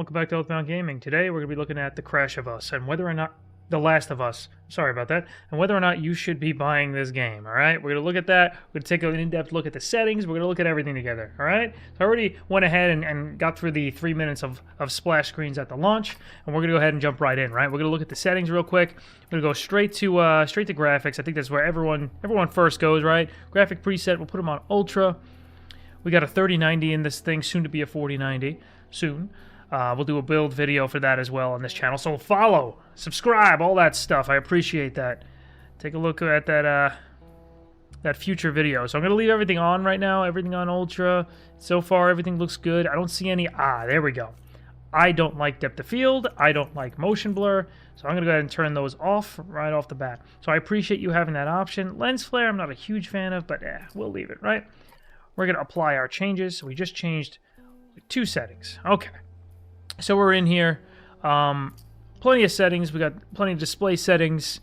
Welcome back to Oathbound Gaming. Today we're going to be looking at The Crash of Us and whether or not The Last of Us, sorry about that, and whether or not you should be buying this game, alright? We're going to look at that, we're going to take an in-depth look at the settings, we're going to look at everything together, alright? So I already went ahead and got through the 3 minutes of splash screens at the launch, and we're going to go ahead and jump right in, right? We're going to look at the settings real quick. We're going to go straight to graphics. I think that's where everyone first goes, right? Graphic preset, we'll put them on Ultra. We got a 3090 in this thing, soon to be a 4090, soon. We'll do a build video for that as well on this channel. So follow, subscribe, all that stuff. I appreciate that. Take a look at that future video. So I'm going to leave everything on right now, everything on Ultra. So far, everything looks good. I don't see any... there we go. I don't like depth of field. I don't like motion blur. So I'm going to go ahead and turn those off right off the bat. So I appreciate you having that option. Lens flare, I'm not a huge fan of, but we'll leave it, right? We're going to apply our changes. So we just changed 2 settings. Okay. So we're in here, plenty of settings. We got plenty of display settings,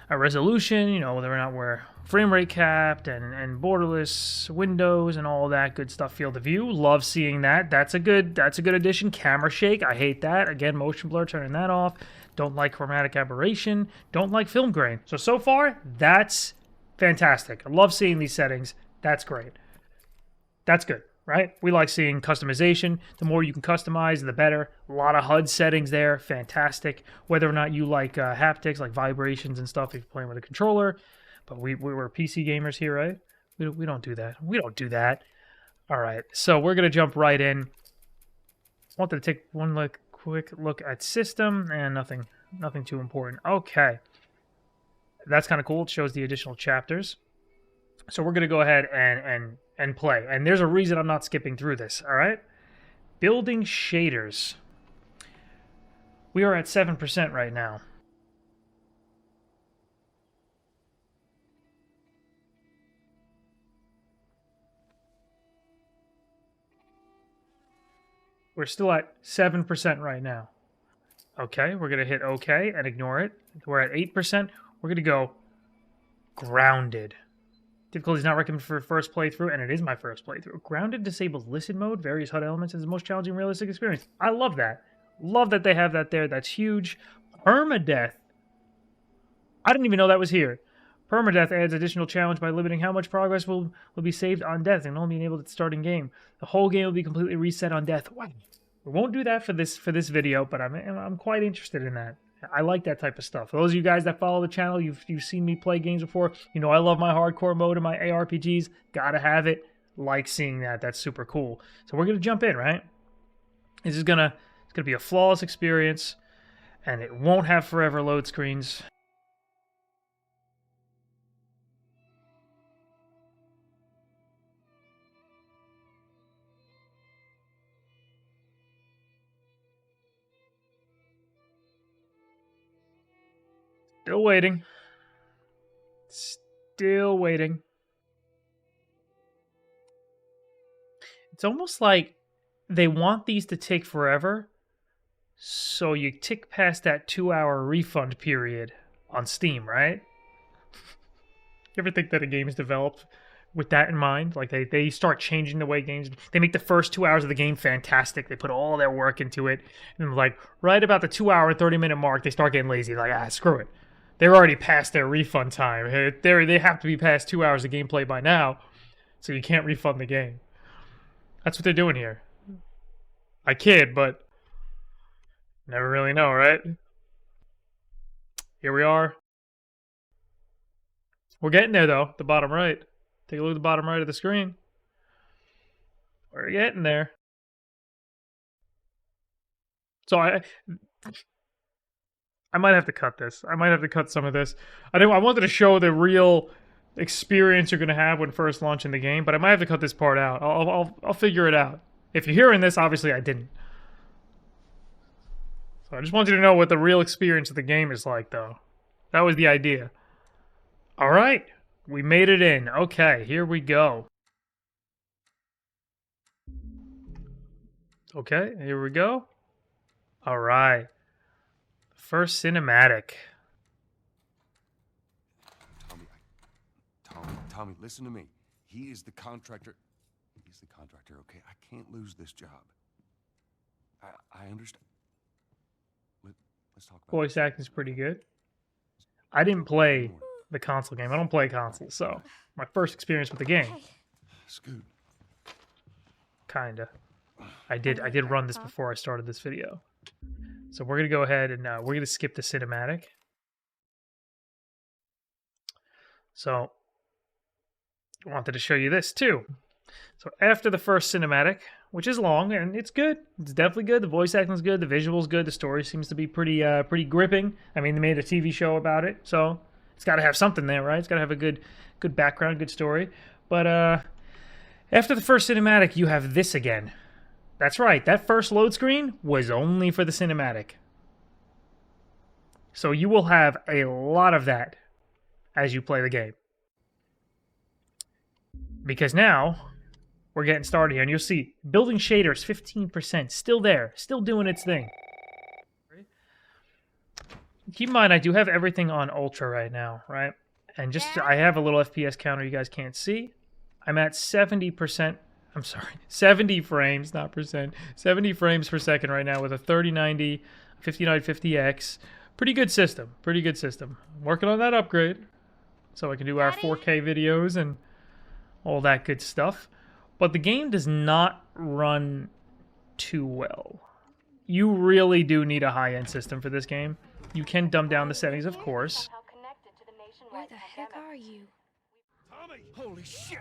a resolution, you know, whether or not we're frame rate capped and borderless windows and all that good stuff. Field of view, love seeing that. That's a good addition. Camera shake, I hate that. Again, motion blur, turning that off. Don't like chromatic aberration. Don't like film grain. So far, that's fantastic. I love seeing these settings. That's great. That's good. Right? We like seeing customization. The more you can customize, the better. A lot of HUD settings there. Fantastic. Whether or not you like haptics, like vibrations and stuff if you're playing with a controller. But we're PC gamers here, right? We don't do that. We don't do that. All right. So we're going to jump right in. Wanted to take one quick look at system and nothing too important. Okay. That's kind of cool. It shows the additional chapters. So we're going to go ahead and play. And there's a reason I'm not skipping through this, all right? Building shaders. We are at 7% right now. We're still at 7% right now. Okay, we're going to hit OK and ignore it. We're at 8%. We're going to go grounded. Difficulty is not recommended for first playthrough, and it is my first playthrough. Grounded disables listen mode, various HUD elements, and the most challenging realistic experience. I love that. Love that they have that there. That's huge. Permadeath. I didn't even know that was here. Permadeath adds additional challenge by limiting how much progress will be saved on death and only be enabled at starting game. The whole game will be completely reset on death. Wow. We won't do that for this video, but I'm quite interested in that. I like that type of stuff. For those of you guys that follow the channel, you've seen me play games before. You know I love my hardcore mode and my ARPGs. Gotta have it. Like seeing that. That's super cool. So we're gonna jump in, right? It's gonna be a flawless experience, and it won't have forever load screens. Still waiting. Still waiting. It's almost like they want these to take forever, so you tick past that 2-hour refund period on Steam, right? You ever think that a game is developed with that in mind? Like they start changing the way games... They make the first 2 hours of the game fantastic. They put all their work into it. And like right about the 2-hour and 30-minute mark, they start getting lazy. Like, screw it. They're already past their refund time. They have to be past 2 hours of gameplay by now, so you can't refund the game. That's what they're doing here. I kid, but never really know, right? Here we are. We're getting there, though. The bottom right. Take a look at the bottom right of the screen. We're getting there. So I might have to cut this. I might have to cut some of this. I wanted to show the real experience you're going to have when first launching the game, but I might have to cut this part out. I'll figure it out. If you're hearing this, obviously I didn't. So I just want you to know what the real experience of the game is like, though. That was the idea. All right. We made it in. Okay, here we go. Okay, here we go. All right. First cinematic. Tommy, listen to me. He is the contractor. He's the contractor, okay? I can't lose this job. I understand. Let's talk about Voice acting's pretty good. I didn't play the console game. I don't play consoles, so my first experience with the game. Scoot. Kinda. I did run this before I started this video. So we're gonna go ahead and we're gonna skip the cinematic. So I wanted to show you this too. So after the first cinematic, which is long and it's good, it's definitely good. The voice acting's good, the visual's good, the story seems to be pretty gripping. I mean, they made a TV show about it, so it's got to have something there, right? It's got to have a good background, good story. But after the first cinematic, you have this again. That's right, that first load screen was only for the cinematic. So you will have a lot of that as you play the game. Because now, we're getting started here, and you'll see, building shaders, 15%, still there, still doing its thing. Keep in mind, I do have everything on Ultra right now, right? And just, I have a little FPS counter you guys can't see. I'm at 70%, I'm sorry, 70 frames, not percent, 70 frames per second right now with a 3090, 5950X. Pretty good system, pretty good system. I'm working on that upgrade, so I can do our 4K videos and all that good stuff. But the game does not run too well. You really do need a high-end system for this game. You can dumb down the settings, of course. Where the heck are you? Tommy! Holy shit!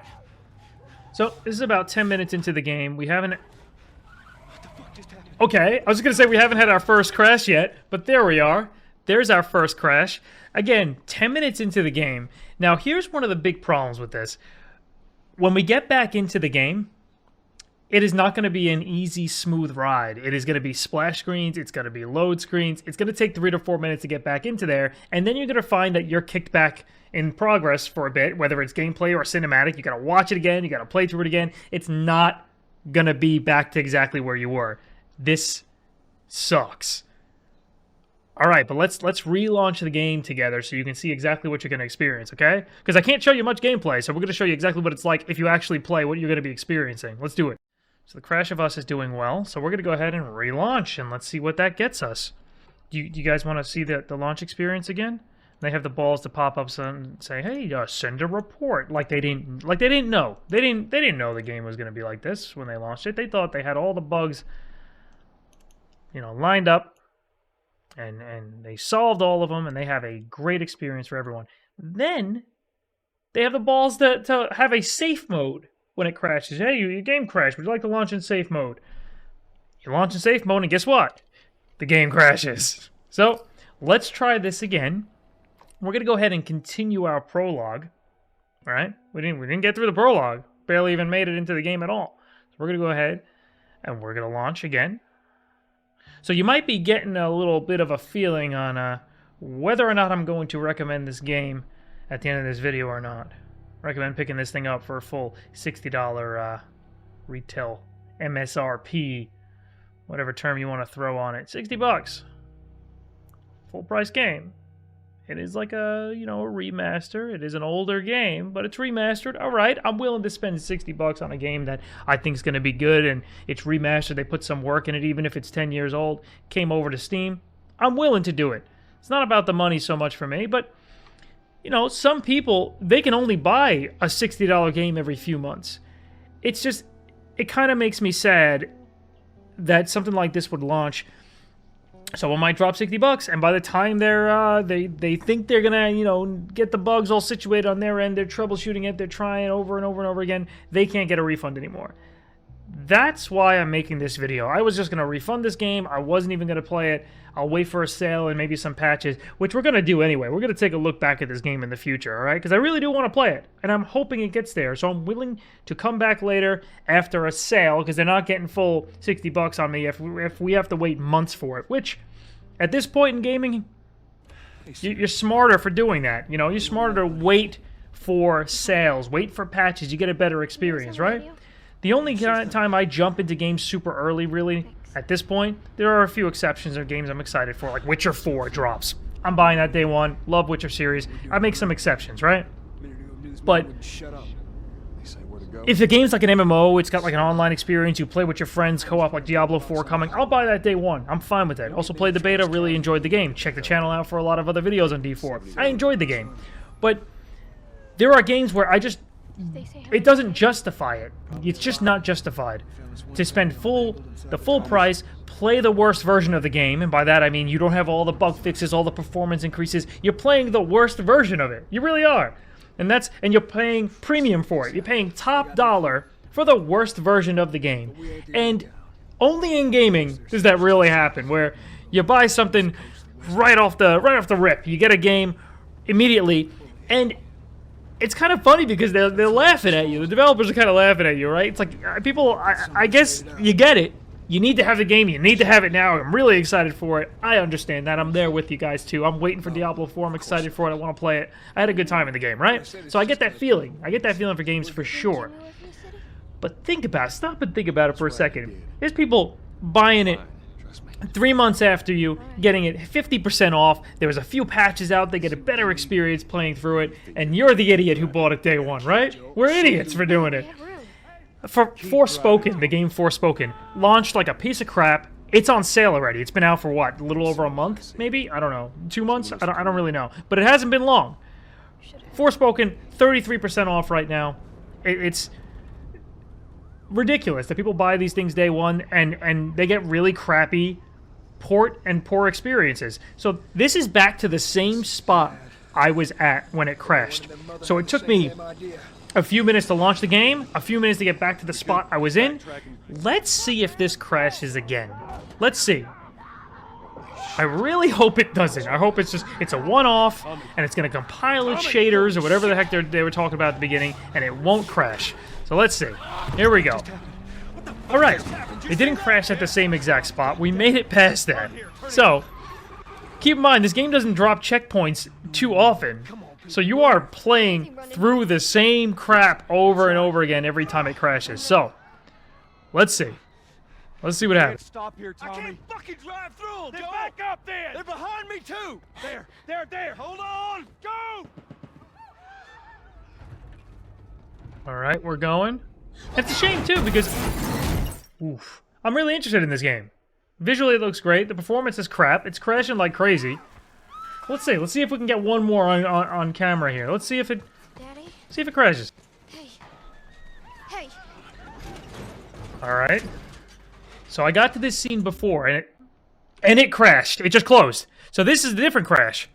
So, this is about 10 minutes into the game. We haven't... What the fuck just happened? Okay, I was going to say we haven't had our first crash yet, but there we are. There's our first crash. Again, 10 minutes into the game. Now, here's one of the big problems with this. When we get back into the game, it is not going to be an easy, smooth ride. It is going to be splash screens. It's going to be load screens. It's going to take 3 to 4 minutes to get back into there. And then you're going to find that you're kicked back in progress for a bit, whether it's gameplay or cinematic. You got to watch it again. You got to play through it again. It's not going to be back to exactly where you were. This sucks. All right, but let's relaunch the game together so you can see exactly what you're going to experience, okay? Because I can't show you much gameplay, so we're going to show you exactly what it's like if you actually play, what you're going to be experiencing. Let's do it. So the Crash of Us is doing well, so we're going to go ahead and relaunch, and let's see what that gets us. Do you guys want to see the launch experience again? They have the balls to pop up and say, "Hey, send a report." Like they didn't know. They didn't know the game was going to be like this when they launched it. They thought they had all the bugs, lined up. And they solved all of them, and they have a great experience for everyone. Then, they have the balls to have a safe mode when it crashes. Hey, your game crashed. Would you like to launch in safe mode? You launch in safe mode, and guess what? The game crashes. So, let's try this again. We're going to go ahead and continue our prologue. All right? We didn't get through the prologue. Barely even made it into the game at all. So, we're going to go ahead, and we're going to launch again. So you might be getting a little bit of a feeling on whether or not I'm going to recommend this game at the end of this video or not. Recommend picking this thing up for a full $60 retail MSRP, whatever term you want to throw on it. 60 bucks. Full price game. It is like a remaster. It is an older game, but it's remastered. All right, I'm willing to spend 60 bucks on a game that I think is going to be good, and it's remastered. They put some work in it, even if it's 10 years old. Came over to Steam. I'm willing to do it. It's not about the money so much for me, but, some people, they can only buy a $60 game every few months. It's just, it kind of makes me sad that something like this would launch. Someone might drop 60 bucks, and by the time they think they're gonna, get the bugs all situated on their end, they're troubleshooting it, they're trying over and over and over again, they can't get a refund anymore. That's why I'm making this video. I was just gonna refund this game. I wasn't even gonna play it. I'll wait for a sale and maybe some patches, which we're gonna do anyway. We're gonna take a look back at this game in the future, all right? Because I really do want to play it, and I'm hoping it gets there. So I'm willing to come back later after a sale, because they're not getting full 60 bucks on me if we have to wait months for it. Which, at this point in gaming, you're smarter for doing that. You're smarter to wait for sales, wait for patches. You get a better experience, right? The only time I jump into games super early, really, at this point, there are a few exceptions of games I'm excited for, like Witcher 4 drops. I'm buying that day one. Love Witcher series. I make some exceptions, right? But say where to go? If the game's like an MMO, it's got like an online experience, you play with your friends, co-op like Diablo 4 coming, I'll buy that day one. I'm fine with that. Also played the beta, really enjoyed the game. Check the channel out for a lot of other videos on D4. I enjoyed the game. But there are games where it doesn't justify it. It's just not justified to spend the full price, play the worst version of the game, and by that I mean you don't have all the bug fixes, all the performance increases. You're playing the worst version of it. You really are. And you're paying premium for it. You're paying top dollar for the worst version of the game. And only in gaming does that really happen, where you buy something right off the rip. You get a game immediately, and it's kind of funny because they're laughing at you. The developers are kind of laughing at you, right? It's like, people, I guess you get it. You need to have the game. You need to have it now. I'm really excited for it. I understand that. I'm there with you guys, too. I'm waiting for Diablo 4. I'm excited for it. I want to play it. I had a good time in the game, right? So I get that feeling. I get that feeling for games for sure. But think about it. Stop and think about it for a second. There's people buying it 3 months after you, getting it 50% off. There was a few patches out. They get a better experience playing through it. And you're the idiot who bought it day one, right? We're idiots for doing it. For Forspoken, the game Forspoken, launched like a piece of crap. It's on sale already. It's been out for what, a little over a month, maybe? I don't know. 2 months? I don't really know. But it hasn't been long. Forspoken, 33% off right now. It's ridiculous that people buy these things day one and they get really crappy port and poor experiences. So this is back to the same spot I was at when it crashed. So it took me a few minutes to launch the game, a few minutes to get back to the spot I was in. Let's see if this crashes again. Let's see. I really hope it doesn't. I hope it's a one-off, and it's going to compile its shaders or whatever the heck they were talking about at the beginning, and it won't crash. So let's see. Here we go. All right. It didn't crash at the same exact spot. We made it past that. So, keep in mind, this game doesn't drop checkpoints too often. So you are playing through the same crap over and over again every time it crashes. So, let's see. Let's see what happens. Stop here, Tommy. I can't fucking drive through them. Then Go. back up then. They're behind me too. There. Hold on. Go. All right, we're going. It's a shame too because, I'm really interested in this game. Visually, it looks great. The performance is crap. It's crashing like crazy. Let's see. Let's see if we can get one more on camera here. Let's see if it crashes. Hey. All right. So I got to this scene before, and it crashed. It just closed. So this is a different crash.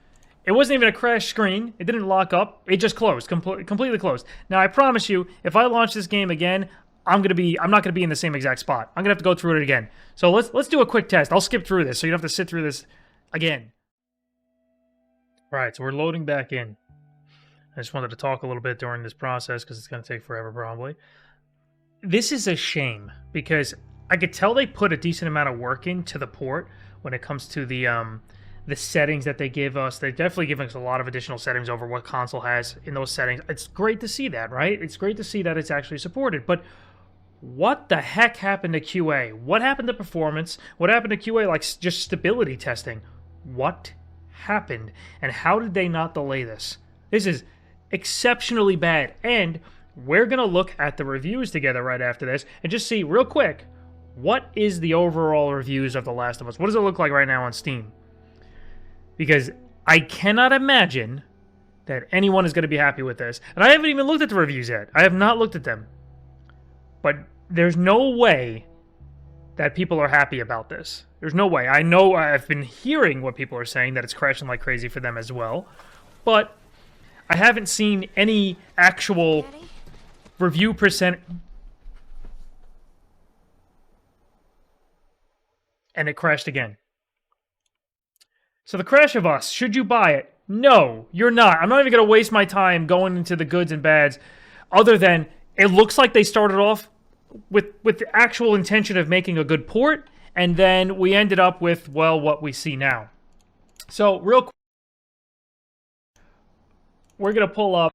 It wasn't even a crash screen. It didn't lock up. It just closed, completely closed. Now I promise you, if I launch this game again, I'm not gonna be in the same exact spot. I'm gonna have to go through it again. So let's do a quick test. I'll skip through this, so you don't have to sit through this again. All right, so we're loading back in. I just wanted to talk a little bit during this process because it's gonna take forever probably. This is a shame because I could tell they put a decent amount of work into the port when it comes to the settings that they give us. They definitely give us a lot of additional settings over what console has in those settings. It's great to see that, right? It's great to see that it's actually supported. But what the heck happened to QA? What happened to performance? What happened to QA, like just stability testing? What happened? And how did they not delay this? This is exceptionally bad. And we're going to look at the reviews together right after this and just see real quick, what is the overall reviews of The Last of Us? What does it look like right now on Steam? Because I cannot imagine that anyone is going to be happy with this. And I haven't even looked at the reviews yet. I have not looked at them. But there's no way that people are happy about this. There's no way. I know I've been hearing what people are saying, that it's crashing like crazy for them as well. But I haven't seen any actual review percent. And it crashed again. So The Crash of Us, should you buy it? No, you're not. I'm not even going to waste my time going into the goods and bads, other than it looks like they started off with the actual intention of making a good port, and then we ended up with, well, what we see now. So, real quick, we're going to pull up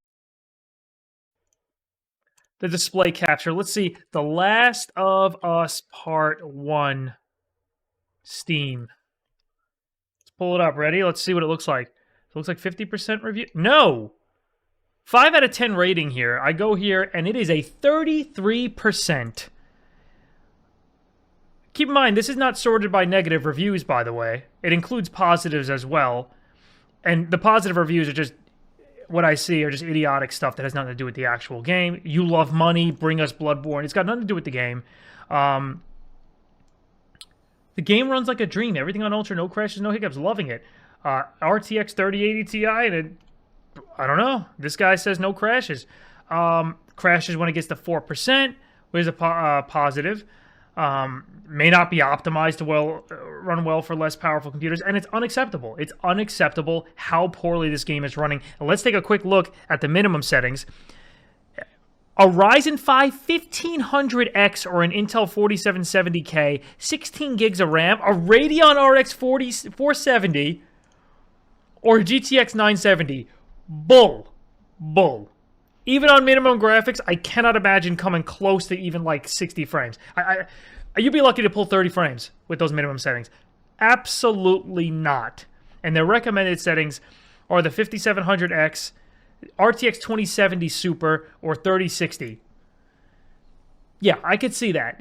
the display capture. Let's see, The Last of Us Part 1, Steam. Pull it up. Ready? Let's see what it looks like. It looks like 50% review. No! 5 out of 10 rating here. I go here, and it is a 33%. Keep in mind, this is not sorted by negative reviews, by the way. It includes positives as well. And the positive reviews are just, what I see are just idiotic stuff that has nothing to do with the actual game. You love money, bring us Bloodborne. It's got nothing to do with the game. The game runs like a dream. Everything on Ultra, no crashes, no hiccups. Loving it. RTX 3080 Ti, and it, I don't know. This guy says no crashes. Crashes when it gets to 4%, which is a positive. May not be optimized to run well for less powerful computers, and it's unacceptable. It's unacceptable how poorly this game is running. And let's take a quick look at the minimum settings. A Ryzen 5 1500X or an Intel 4770K, 16 gigs of RAM, a Radeon RX 470, or a GTX 970. Bull. Even on minimum graphics, I cannot imagine coming close to even like 60 frames. You'd be lucky to pull 30 frames with those minimum settings. Absolutely not. And their recommended settings are the 5700X, RTX 2070 Super, or 3060. Yeah, I could see that.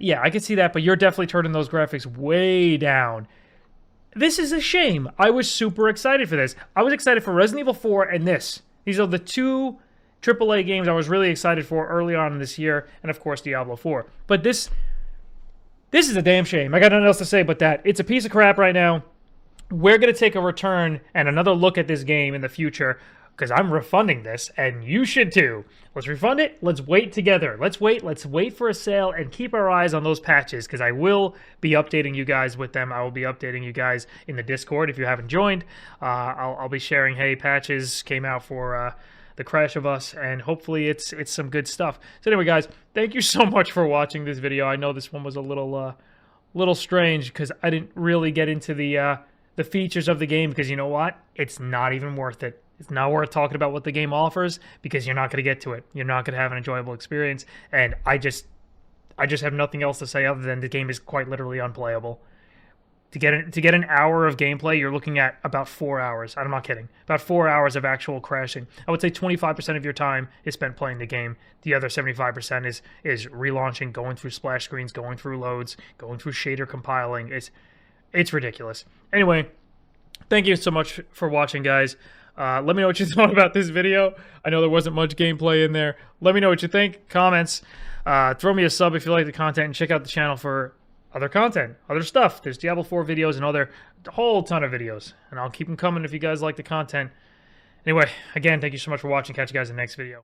But you're definitely turning those graphics way down. This is a shame. I was super excited for this. I was excited for Resident Evil 4 and this. These are the two AAA games I was really excited for early on this year, and of course Diablo 4. But this is a damn shame. I got nothing else to say but that. It's a piece of crap right now. We're going to take a return and another look at this game in the future, because I'm refunding this, and you should too. Let's refund it. Let's wait together. Let's wait for a sale and keep our eyes on those patches, because I will be updating you guys with them. I will be updating you guys in the Discord if you haven't joined. I'll be sharing, hey, patches came out for the Crash of Us, and hopefully it's some good stuff. So anyway, guys, thank you so much for watching this video. I know this one was a little strange because I didn't really get into the features of the game, because you know what? It's not even worth it. It's not worth talking about what the game offers, because you're not going to get to it. You're not going to have an enjoyable experience, and I just have nothing else to say other than the game is quite literally unplayable. To get an hour of gameplay, you're looking at about 4 hours. I'm not kidding. About 4 hours of actual crashing. I would say 25% of your time is spent playing the game. The other 75% is relaunching, going through splash screens, going through loads, going through shader compiling. It's ridiculous. Anyway, thank you so much for watching, guys. Let me know what you thought about this video. I know there wasn't much gameplay in there. Let me know what you think. Comments. Throw me a sub if you like the content, and check out the channel for other content, other stuff. There's Diablo 4 videos and a whole ton of videos. And I'll keep them coming if you guys like the content. Anyway, again, thank you so much for watching. Catch you guys in the next video.